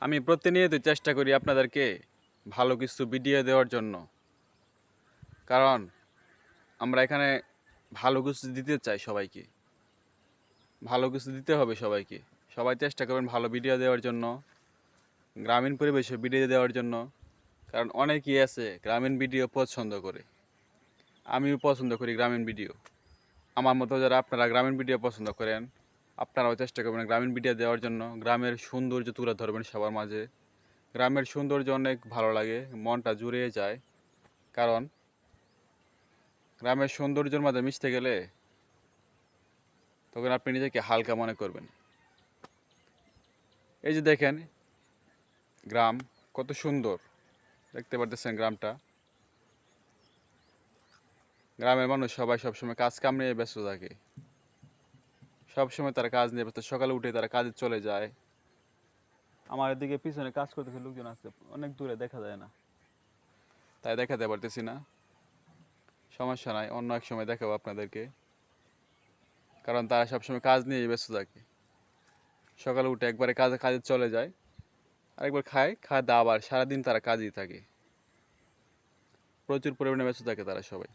আমি প্রতিনিয়ত চেষ্টা করি আপনাদেরকে ভালো কিছু ভিডিও দেওয়ার জন্য। কারণ আমরা এখানে ভালো কিছু দিতে চাই সবাইকে। ভালো কিছু দিতে হবে সবাইকে। সবাই চেষ্টা করবেন ভালো ভিডিও দেওয়ার জন্য, গ্রামীণ পরিবেশে ভিডিও দেওয়ার জন্য। কারণ অনেকেই আছে গ্রামীণ ভিডিও পছন্দ করে। আমিও পছন্দ করি গ্রামীণ ভিডিও। আমার মতো যারা আপনারা গ্রামীণ ভিডিও পছন্দ করেন, আপনারাও চেষ্টা করবেন গ্রামীণ ভিডিও দেওয়ার জন্য। গ্রামের সৌন্দর্য তুলে ধরবেন সবার মাঝে। গ্রামের সৌন্দর্য অনেক ভালো লাগে, মনটা জুড়িয়ে যায়। কারণ গ্রামের সৌন্দর্যের মাঝে মিশতে গেলে তখন আপনি নিজেকে হালকা মনে করবেন। এই যে দেখেন গ্রাম কত সুন্দর, দেখতে পারতেছেন গ্রামটা। গ্রামের মানুষ সবাই সবসময় কাজ কাম নিয়ে ব্যস্ত থাকে। সবসময় তারা কাজ নিয়ে ব্যস্ত, সকালে উঠে তারা কাজে চলে যায়। আমার এদিকে পিছনে কাজ করতেছে লোকজন আছে, অনেক দূরে দেখা যায় না, তাই দেখাতে পারতেছি না। সমস্যা নাই, অন্য এক সময় দেখাবো আপনাদেরকে। কারণ তারা সবসময় কাজ নিয়ে ব্যস্ত থাকে। সকালে উঠে একবারে কাজে কাজে চলে যায়, আরেকবার খায়, খাওয়া দাওয়া, আবার সারাদিন তারা কাজেই থাকে। প্রচুর পরিমাণে ব্যস্ত থাকে তারা সবাই।